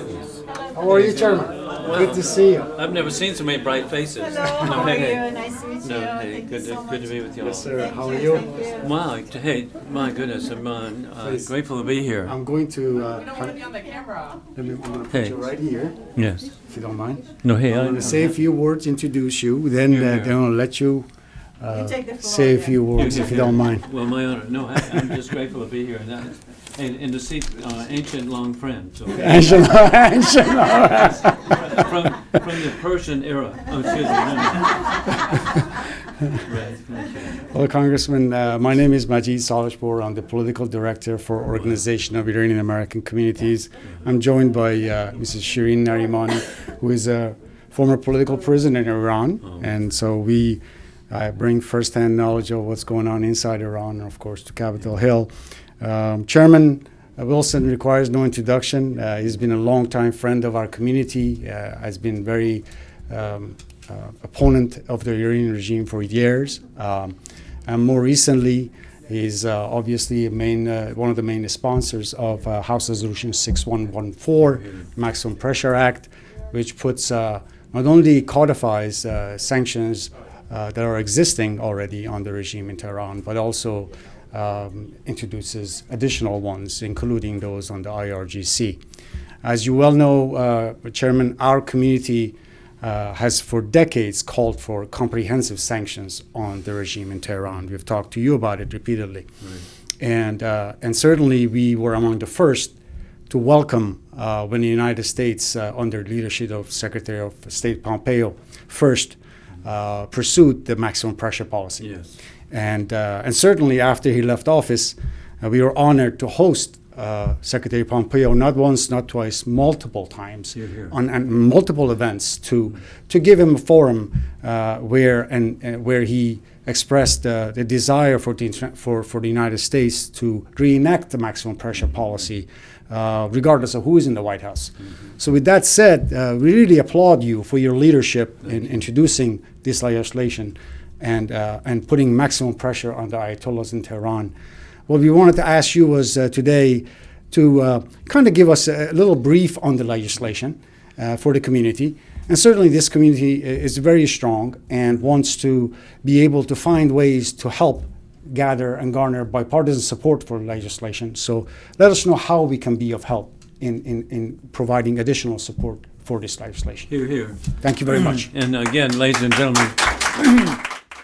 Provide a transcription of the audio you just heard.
goodness. How are you, Chairman? Good to see you. I've never seen so many bright faces. Hello, how are you? Nice to meet you. No, hey, Thank good, you so good to much. be with you all. Yes, sir. How are you? Wow, hey, my goodness, I'm Please. grateful to be here. I'm going to. We don't want to be on the camera. I'm going to put Hey. you right here, Yes. if you don't mind. No, hey, I'm going to say a few words, introduce you, then I'll let you You take the floor, say a yeah. few words, if you don't mind. Well, my honor. No, I'm just grateful to be here, and to see ancient long friends. Okay? From the Persian era. Oh, excuse me. No. Right. Thank you. Well, Congressman, my name is Majid Salishpour. I'm the political director for Organization of Iranian American Communities. I'm joined by Mrs. Shirin Narimani, who is a former political prisoner in Iran. And so we bring firsthand knowledge of what's going on inside Iran and, of course, to Capitol Hill. Chairman Wilson requires no introduction. He's been a longtime friend of our community, has been very opponent of the Iranian regime for years. And more recently, he's obviously one of the main sponsors of House Resolution 6114, Maximum Pressure Act, which puts not only codifies sanctions that are existing already on the regime in Tehran, but also introduces additional ones, including those on the IRGC. As you well know, Chairman, our community has for decades called for comprehensive sanctions on the regime in Tehran. We've talked to you about it repeatedly. Right. And certainly we were among the first to welcome when the United States, under the leadership of Secretary of State Pompeo, first pursued the maximum pressure policy. Yes. And certainly after he left office, we were honored to host Secretary Pompeo not once, not twice, multiple times on multiple events to give him a forum where he expressed the desire for the United States to reenact the maximum pressure policy, regardless of who is in the White House. So with that said, we really applaud you for your leadership in introducing this legislation and putting maximum pressure on the Ayatollahs in Tehran. What we wanted to ask you was today to kind of give us a little brief on the legislation for the community. And certainly this community is very strong and wants to be able to find ways to help gather and garner bipartisan support for legislation. So let us know how we can be of help in providing additional support for this legislation. Here, here. Thank you very much. And again, ladies and gentlemen,